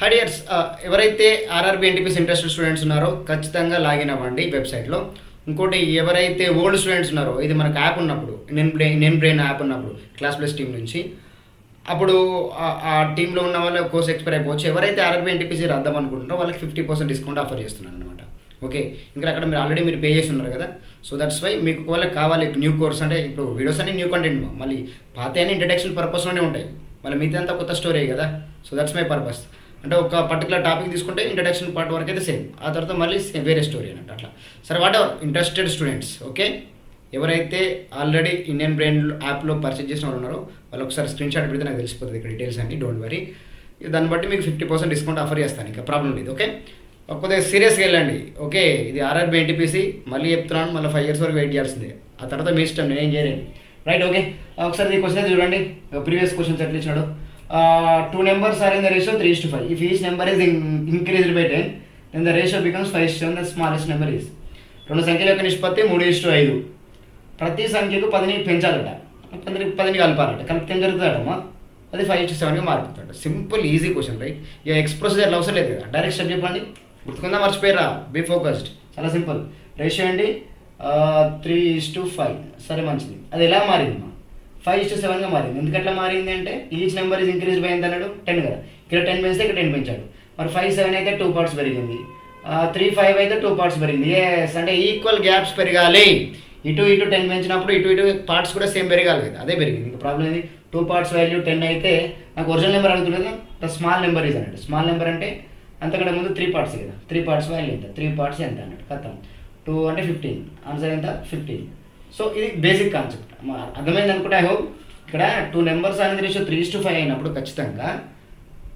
హడియర్స్ ఎవరైతే RRB NTPC interested students ఉన్నారో ఖచ్చితంగా లాగిన్ అవ్వండి వెబ్సైట్లో. ఇంకోటి ఎవరైతే ఓల్డ్ స్టూడెంట్స్ ఉన్నారో ఇది మనకు యాప్ ఉన్నప్పుడు నేను బ్రెయిన్ యాప్ ఉన్నప్పుడు క్లాస్ ప్లస్ టీం నుంచి అప్పుడు ఆ టీంలో ఉన్న వాళ్ళ కోర్స్ ఎక్స్పైర్ అయిపోవచ్చు. ఎవరైతే ఆర్ఆర్బీ ఎన్టీపీసీ రాద్దాం అనుకుంటున్నారో వాళ్ళకి 50% డిస్కౌంట్ ఆఫర్ చేస్తున్నాను అనమాట. ఓకే, ఇంకా అక్కడ మీరు ఆల్రెడీ పే చేసి ఉన్నారు కదా, సో దట్స్ వై మీకు వాళ్ళకి కావాలి న్యూ కోర్స్. అంటే ఇప్పుడు వీడియోస్ అన్ని న్యూ కంటెంట్, మళ్ళీ పాత అని ఇంట్రడక్షన్ పర్పస్లోనే ఉంటాయి, మళ్ళీ మిగతా అంతా కొత్త స్టోరీ కదా. So that's my purpose. అంటే ఒక పర్టికులర్ టాపిక్ తీసుకుంటే ఇంట్రడక్షన్ పార్ట్ వరకు అయితే సేమ్, ఆ తర్వాత మళ్ళీ వేరే స్టోరీ అన్నట్టు అట్లా. సరే, what ever interested students, okay, ఎవరైతే ఆల్రెడీ ఇండియన్ బ్రెయిన్ యాప్లో పర్చేజ్ చేసిన వాళ్ళు ఉన్నారో వాళ్ళు ఒకసారి స్క్రీన్ షాట్ పెడితే నాకు తెలిసిపోతుంది ఇక్కడ డీటెయిల్స్ అన్ని. డోంట్ వరీ, దాన్ని బట్టి మీకు 50% డిస్కౌంట్ ఆఫర్ చేస్తాను, ఇంకా ప్రాబ్లం లేదు. ఓకే, కొద్దిగా సీరియస్గా వెళ్ళండి. ఓకే, ఇది ఆర్ఆర్బీ ఎన్టీపీసీ, మళ్ళీ చెప్తున్నాను, మళ్ళీ 5 years వరకు వెయిట్ చేయాల్సిందే, ఆ తర్వాత మీ ఇష్టం, నేనేం చేయలేదు. రైట్, ఓకే, ఒకసారి ఈ క్వశ్చన్ చూడండి. ప్రీవియస్ క్వశ్చన్స్ ఎట్లా ఇచ్చినాడు. 2 numbers are in the ratio 3:5. If each number is increased by 10, then the ratio becomes 5:7. The smallest number is. రెండు సంఖ్యల యొక్క నిష్పత్తి 3:5. ప్రతి సంఖ్యకు 10ని పెంచాలట, 10ని కలపాలట, కలిపితే ఏం జరుగుతుందమ్మా, అది 5:7గా మారిపోతాడు. Simple easy question, right. ఇక ఎక్స్ప్రెస్ అట్లా అవసరం లేదు కదా, డైరెక్ట్ స్టెప్ చెప్పండి, గుర్తుకుందా, మర్చిపోయారా, బీ ఫోకస్డ్, చాలా సింపుల్. రేషియో అండి 3:5. సరే, మంచిది. అది ఎలా మారింది, 5:7గా మారింది. ఎందుకట్లా మారింది అంటే each number is increase by ఎంత అన్నాడు, 10 కదా. ఇక్కడ 10 పెంచితే ఇక్కడ 10 పెంచాడు. మరి 5:7 అయితే 2 parts పెరిగింది, 3:5 అయితే 2 parts పెరిగింది. ఎస్, అంటే ఈక్వల్ గ్యాప్స్ పెరగాలి. ఇటు 10 పెంచినప్పుడు ఇటు పార్ట్స్ కూడా సేమ్ పెరగాలి కదా, అదే పెరిగింది. ఇంకా ప్రాబ్లం ఏంది, 2 parts వాల్యూ 10 అయితే నాకు ఒరిజినల్ నెంబర్ అడుగుతుంది కదా, ద స్మాల్ నెంబర్ ఈజ్ అన్నట్టు. స్మాల్ నెంబర్ అంటే అంతకంటే ముందు 3 parts కదా, 3 parts వాల్యూ ఎంత, 3 parts ఎంత అన్నట్టు, కథం. 2 అంటే 15, ఆన్సర్ ఎంత, 15. సో ఇది బేసిక్ కాన్సెప్ట్, అర్థమైంది అనుకుంటే. I hope. ఇక్కడ 2 numbers అనేది రేషియో 3:5 అయినప్పుడు ఖచ్చితంగా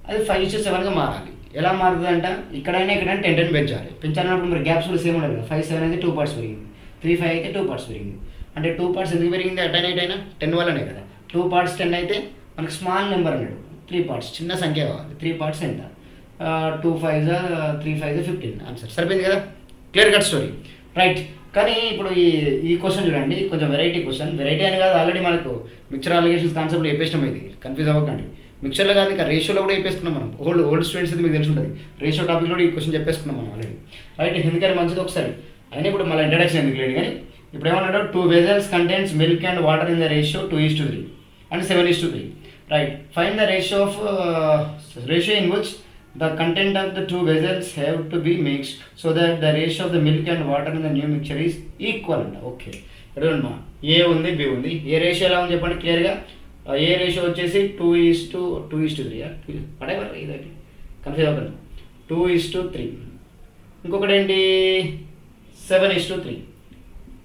అది 5:7గా మారాలి. ఎలా మారుతుంది అంట, ఇక్కడైనా 10 పెంచాలి. పెంచాలన్నప్పుడు మరి గ్యాప్స్ కూడా సేమ్ ఉండాలి కదా. 5:7 అయితే 2 parts పెరిగింది, 3:5 అయితే 2 parts పెరిగింది. అంటే 2 parts ఎందుకు పెరిగింది, అటైనా ఇటైనా 10 వల్లనే కదా. 2 parts 10 అయితే మనకు స్మాల్ నెంబర్ అన్నాడు, 3 parts చిన్న సంఖ్య కావాలి. 3 parts ఎంత, 2 5 3 5 15, ఆన్సర్. సరిపోయింది కదా, క్లియర్ కట్ స్టోరీ, రైట్. కానీ ఇప్పుడు ఈ క్వశ్చన్ చూడండి, కొంచెం వెరైటీ క్వశ్చన్. వెరైటీ అని కాదు, ఆల్రెడీ మనకు మిక్చర్ అలిగేషన్స్ కాన్సెప్ట్లో చెప్పేసినాం, ఇది కన్ఫ్యూజ్ అవ్వకండి. మిక్చర్లో కాదు, ఇంకా రేషియోలో కూడా చెప్పేసుకున్నాం మనం. ఓల్డ్ స్టూడెంట్స్ అయితే మీకు తెలిసి ఉంటుంది, రేషియో టాపిక్లో ఈ క్వశ్చన్ చెప్పేసుకున్నాం మనం ఆల్రెడీ, రైట్. ఎందుకని మంచిది ఒకసారి అయినా ఇప్పుడు మళ్ళీ ఇంట్రడక్షన్ ఎందుకు లేదు కానీ, ఇప్పుడు ఏమన్నాడు, 2 vessels contains milk and water in the ratio 2:3 and 7:3, right. Find the ratio in which the content of the 2 vessels have to be mixed so that the ratio of the milk and water in the new mixture is equal అంట. Okay, అడుగుమా, ఏ ఉంది, B ఉంది, ఏ ratio ఎలా ఉంది చెప్పండి క్లియర్గా. ఏ ratio వచ్చేసి 2:3, పడేవారు ఇదైతే కన్ఫ్యూజ్ అవ్వకండి, 2:3. ఇంకొకటి ఏంటి, 7:3.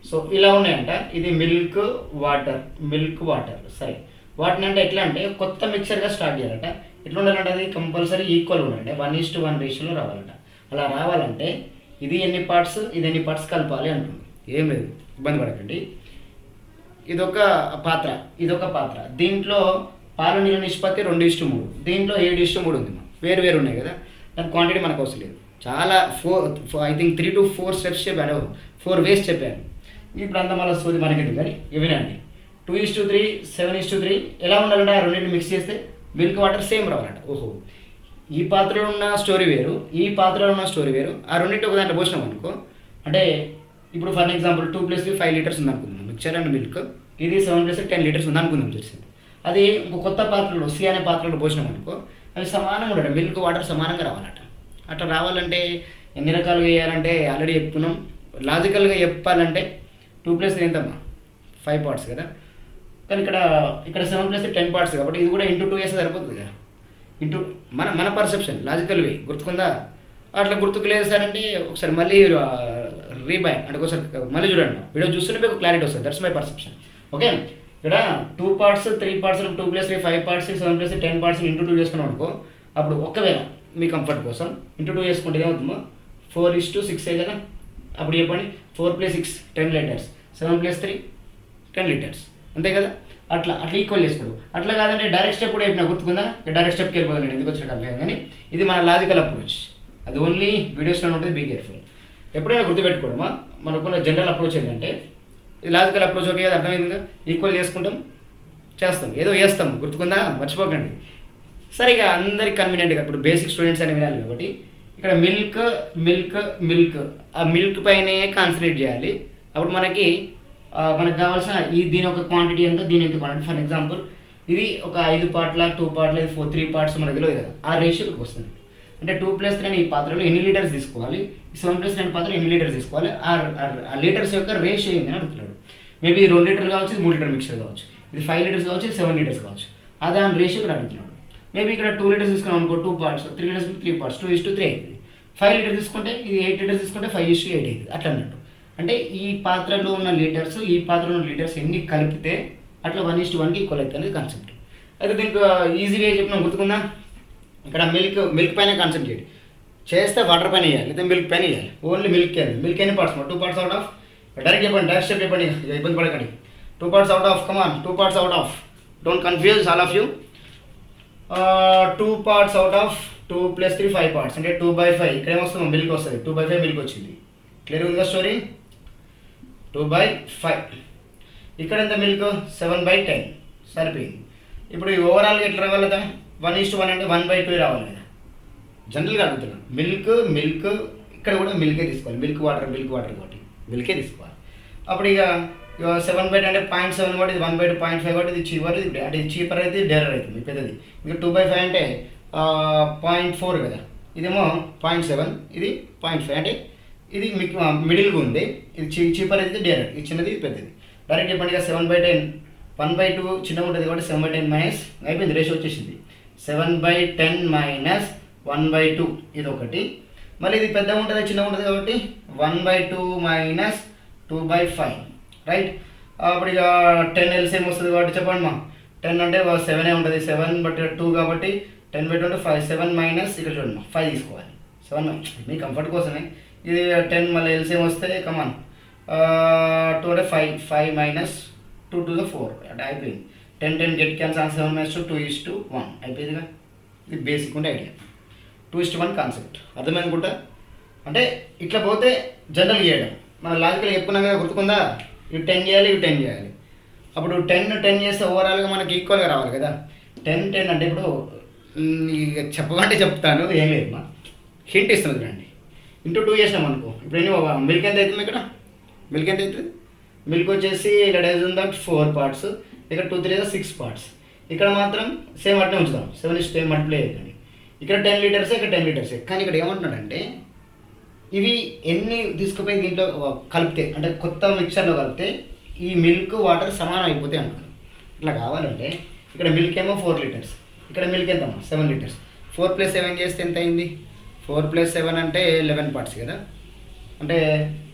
సో ఇలా ఉన్నాయంట. ఇది మిల్క్ వాటర్. సరే, వాటిని అంటే ఎట్లా అంటే కొత్త మిక్సర్గా స్టార్ట్ చేయాలంట. ఎట్లా ఉండాలంటే అది కంపల్సరీ ఈక్వల్ ఉండాలంటే 1:1 రేషియోలో రావాలంట. అలా రావాలంటే ఇది ఎన్ని పార్ట్స్, ఇది ఎన్ని పార్ట్స్ కలపాలి అంటుంది. ఏం లేదు, ఇబ్బంది పడకండి. ఇదొక పాత్ర, దీంట్లో పాలు నీళ్ళ నిష్పత్తి 2:3, దీంట్లో 7:3 ఉంది. వేరు ఉన్నాయి కదా, దాని క్వాంటిటీ మనకు అవసరం లేదు. చాలా 4 I think 3 to 4 steps చెప్పాను, 4 ways చెప్పాను. ఇప్పుడు అంతా మళ్ళీ సోది మనకి కానీ వినండి. 2:3, 7:3 ఎలా ఉండాలంటే ఆ రెండింటిని మిక్స్ చేస్తే మిల్క్ వాటర్ సేమ్ రావాలంట. ఓహో, ఈ పాత్రలో ఉన్న స్టోరీ వేరు, ఈ పాత్రలో ఉన్న స్టోరీ వేరు. ఆ రెండింటి ఒక దాంట్లో పోసినాం అనుకో, అంటే ఇప్పుడు ఫర్ ఎగ్జాంపుల్ 2 + 5 liters ఉంది అనుకుందాం మిక్చర్ అండ్ మిల్క్, ఇది 7 + 10 liters ఉంది అనుకుందాం తెలిసింది. అది ఇంకో కొత్త పాత్రలో సి అనే పాత్రలో పోసినాం అనుకో, అవి సమానంగా ఉండాలి, మిల్క్ వాటర్ సమానంగా రావాలట. అట్లా రావాలంటే ఎన్ని రకాలుగా వేయాలంటే ఆల్రెడీ చెప్పుకున్నాం. లాజికల్గా చెప్పాలంటే 2 + 3 ఎంతమ్మా, 5 parts కదా. కానీ ఇక్కడ 7 + 10 parts కాబట్టి ఇది కూడా ఇంటూ 2 వేస్తే సరిపోతుంది కదా. ఇంటూ మన పర్సెప్షన్, లాజికల్ వే, గుర్తుకుందా. అట్లా గుర్తుకు లేదు సార్ అంటే ఒకసారి మళ్ళీ రీబ్యాక్ అంటే ఒకసారి మళ్ళీ చూడండి, వీడియో చూస్తుంటే మీకు క్లారిటీ వస్తుంది. That's my perception. ఓకే, ఇక్కడ 2 parts 3 parts 2 + 3 5 parts 7 + 10 parts into 2 చేసుకున్నాం అనుకో, అప్పుడు ఒకవేళ మీ కంఫర్ట్ కోసం ఇంటూ 2 చేసుకుంటే ఏమవుతుందో 4:6 కదా. అప్పుడు చెప్పండి, 4 + 6 10 liters, 7 + 3 10 liters, అంతే కదా. అట్లా ఈక్వల్ చేసుకోడు. అట్లా కాదంటే డైరెక్ట్ స్టెప్ కూడా చెప్పిన గుర్తుకుందా, డైరెక్ట్ స్టెప్కి వెళ్ళిపోతాను నేను, ఎందుకు వచ్చినట్టు అర్థం. కానీ ఇది మన లాజికల్ అప్రోచ్, అది ఓన్లీ వీడియోస్లో ఉంటుంది, బీ కేర్ఫుల్. ఎప్పుడైనా గుర్తుపెట్టుకోవడమా, మనకున్న జనరల్ అప్రోచ్ ఏంటంటే ఇది లాజికల్ అప్రోచ్. ఓకే, అర్థమైందిగా, ఈక్వల్ చేసుకుంటాం, చేస్తాం, ఏదో చేస్తాం, గుర్తుకుందా, మర్చిపోకండి. సరే ఇక అందరికి కన్వీనియంట్గా ఇప్పుడు బేసిక్ స్టూడెంట్స్ అని వినాలి కాబట్టి ఇక్కడ మిల్క్ మిల్క్ మిల్క్ ఆ మిల్క్ పైనే కాన్సన్ట్రేట్ చేయాలి. అప్పుడు మనకి మనకు కావాల్సిన దీని ఒక క్వాంటిటీ ఎంత, దీని ఎంత క్వాంటిటీ. ఫర్ ఎగ్జాంపుల్ ఇది ఒక 5 పార్ట్ల 2 పార్ట్ల 3 పార్ట్స్ మనకు తెలియదు కదా, ఆ రేషియోకి వస్తుంది. అంటే 2+3 ఈ పాత్రలో ఎన్ని లీటర్స్ తీసుకోవాలి, 7+2 పాత్రలో ఎన్ని లీటర్స్ తీసుకోవాలి, ఆ లీటర్స్ యొక్క రేషియో ఏందని అడుగుతున్నాడు. మేబీ 2 లీటర్లు కావచ్చు, 3 లీటర్ మిక్చర్ కావచ్చు, ఇది 5 లీటర్స్ కావచ్చు, 7 లీటర్స్ కావచ్చు. అదే ఆ రేషియో ఇక్కడ అడుగుతున్నాడు. మేబీ ఇక్కడ 2 లీటర్స్ తీసుకున్నాం అనుకో, 2 పార్ట్స్, 3 లీటర్స్ 3 పార్ట్స్, 2:3 అవుతుంది. 5 లీటర్స్ తీసుకుంటే ఇది 8 లీటర్స్ తీసుకుంటే 5:8 అవుతుంది. అట్లా అన్నట్టు. అంటే ఈ పాత్రలో ఉన్న లీటర్స్ ఈ పాత్రలో ఉన్న లీటర్స్ ఎన్ని కలిపితే అట్లా 1:1కి ఈక్వల్ అవుతుంది అనేది కాన్సెప్ట్. అయితే దీనికి ఈజీగా చెప్పిన గుర్తుకుందా, ఇక్కడ మిల్క్ పైన కాన్సెప్ట్ చేస్తే వాటర్ పైన వేయాలి, లేదా మిల్క్ పైన వేయాలి. ఓన్లీ మిల్క్ వేయాలి. మిల్క్ ఎన్ని parts, 2 parts out of. Direct చెప్పండి, డైరెక్ట్ స్టెప్ చెప్పండి, ఇబ్బంది పడకండి. 2 parts out of, come on, 2 parts out of, don't confuse all of you. 2 parts out of 2 + 3 5 parts అంటే 2/5. ఇక్కడ ఏమొస్తుంది, మిల్క్ వస్తుంది. 2/5 మిల్క్ వచ్చింది. క్లియర్ ఉందా స్టోరీ? 2/5. ఇక్కడ ఎంత మిల్క్, 7/10 సరిపోయింది. ఇప్పుడు ఈ ఓవరాల్గా ఎట్లా రావాలి కదా, 1:1 అంటే 1/2 రావాలి కదా. జనరల్గా అడుగుతున్నాను. మిల్క్ ఇక్కడ కూడా మిల్కే తీసుకోవాలి. మిల్క్ వాటర్ కాబట్టి మిల్కే తీసుకోవాలి. అప్పుడు ఇక 7/10 అంటే 0.7 కాబట్టి ఇది 1/2, 0.5 కాబట్టి ఇది చీపర్. ఇది అంటే ఇది చీపర్ అయితే డేరర్ అవుతుంది పెద్దది. ఇంకా 2/5 అంటే 0.4 కదా, ఇదేమో 0.7, ఇది 0.5 అంటే ఇది మీకు మిడిల్గా ఉంది. ఇది చీపర్ అయితే డేరర్, ఇది చిన్నది ఇది పెద్దది. డైరెక్ట్ చెప్పండి ఇక 7/10, 1/2 చిన్నగా ఉంటుంది కాబట్టి 7/10 మైనస్ అయిపోయింది, రేషియో వచ్చేసింది. 7/10 మైనస్ 1/2 ఇది ఒకటి. మళ్ళీ ఇది పెద్దగా ఉంటుంది చిన్నగా ఉంటుంది కాబట్టి 1/2 మైనస్ 2/5 రైట్. అప్పుడు ఇక 10 ఎల్సిఎం వస్తుంది కాబట్టి చెప్పండి మా 10 అంటే 7 ఉంటుంది. 7/2 కాబట్టి 10/2 అంటే 5. 7 మైనస్ ఇక్కడ చూడండి 5 తీసుకోవాలి. 7 మీ కంఫర్ట్ కోసమే. ఇది 10 మళ్ళీ ఎల్సిఎం వస్తే కమాన్ 2 అంటే 5 మైనస్ 2 to the 4 అంటే అయిపోయింది. 10 గెట్ క్యాన్సల్ 7 మైనస్ 2:1 అయిపోయిందిగా. ఇది బేసిక్ ఉండే ఐడియా, 2:1 కాన్సెప్ట్ అర్థమనుకుంటా. అంటే ఇట్లా పోతే జనరల్ చేయడం మన లాజికల్ చెప్పుకున్నాం కదా, గుర్తుకుందా. ఇవి 10 చేయాలి, ఇవి 10 చేయాలి. అప్పుడు 10 చేస్తే ఓవరాల్గా మనకి ఈక్వల్గా రావాలి కదా. 10 అంటే ఇప్పుడు చెప్పమంటే చెప్తాను, ఏం లేదు మా హింట్ ఇస్తుంది చూడండి. ఇంటూ 2 చేసినాం అనుకో, ఇప్పుడు ఎన్ని మిల్క్ ఎంత అవుతుంది, ఇక్కడ మిల్క్ ఎంత అవుతుంది, మిల్క్ వచ్చేసి ఇక్కడ ఉందా 4 పార్ట్స్, ఇక్కడ 2 3 6 పార్ట్స్. ఇక్కడ మాత్రం సేమ్ అట్నే ఉంచుదాం, 7:10 మల్టిప్లై అవుతుంది. ఇక్కడ 10 లీటర్స్, ఇక్కడ 10 లీటర్స్. కానీ ఇక్కడ ఏమంటున్నాడంటే ఇవి ఎన్ని తీసుకుపోయి దీంట్లో కలిపితే అంటే కొత్త మిక్చర్లో కలిపితే ఈ మిల్క్ వాటర్ సమానం అయిపోతాయి అంటున్నాను. ఇట్లా కావాలంటే ఇక్కడ మిల్క్ ఏమో 4 లీటర్స్, ఇక్కడ మిల్క్ ఎంతమ్మా 7 లీటర్స్. 4 + 7 చేస్తే ఎంత అయింది, 4 + 7 అంటే 11 పార్ట్స్ కదా. అంటే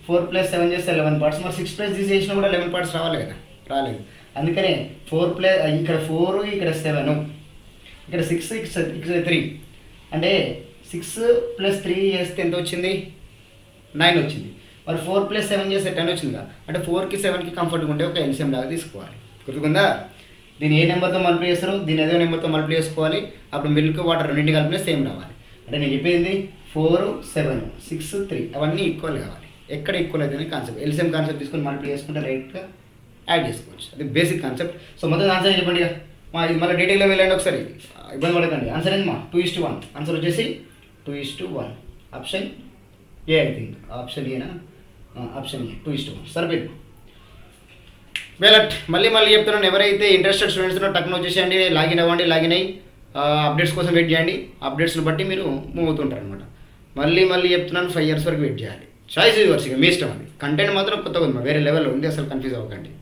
4 + 7 చేస్తే 11 పార్ట్స్. మరి 6+ తీసేసినా కూడా 11 పార్ట్స్ రావాలి కదా, రాలేదు. అందుకనే 4 ఇక్కడ 4 ఇక్కడ 7 ఇక్కడ 6 ఇక్కడ 3 అంటే 6 + 3 చేస్తే ఎంత వచ్చింది, 9 వచ్చింది. మరి 4 + 7 చేస్తే 10 వచ్చిందిగా. అంటే 4కి 7కి కంఫర్ట్గా ఉంటే ఒక ఎల్సిఎం లాగా తీసుకోవాలి. గుర్తుకుందా. దీన్ని ఏ నెంబర్తో మల్టిప్లై చేస్తారో దీన్ని ఏదో నెంబర్తో మల్టిప్లై చేసుకోవాలి. అప్పుడు మిల్క్ వాటర్ రెండింటి కలిపితే సేమ్ రావాలి. అంటే నేను చెప్పింది 4 7 6 3 అవన్నీ ఈక్వల్ కావాలి. ఎక్కడ ఈక్వల్ అయితే కాన్సెప్ట్ ఎల్సిఎం కాన్సెప్ట్ తీసుకొని మల్టిప్లై చేసుకుంటే రైట్గా యాడ్ చేసుకోవచ్చు. అది బేసిక్ కాన్సెప్ట్. సో మొత్తం ఆన్సర్ చెప్పండి మా, ఇది మళ్ళీ డీటెయిల్గా వెళ్ళండి ఒకసారి, ఇబ్బంది పడకండి. ఆన్సర్ ఏంటి మా 2:1. ఆన్సర్ వచ్చేసి 2:1 option A. I think option ఏనా, ఆప్షన్ ఏ 2:1 సరిపోయింది. వెలట్ మళ్ళీ చెప్తున్నాను, ఎవరైతే ఇంట్రెస్టెడ్ స్టూడెంట్స్ ఉన్నారో టక్కున వచ్చేసేయండి, లాగిన్ అవ్వండి. లాగిన్ అయ్యి అప్డేట్స్ కోసం వెయిట్ చేయండి. అప్డేట్స్ని బట్టి మీరు మూవ్ అవుతుంటారు అనమాట. మళ్ళీ చెప్తున్నాను, 5 years వరకు వెయిట్ చేయాలి. చాయిస్ యూవర్స్, ఇక మీ ఇష్టం. అది కంటెంట్ మాత్రం కొత్తగా ఉంది, వేరే లెవెల్లో ఉంది, అసలు కన్ఫ్యూజ్ అవ్వకండి.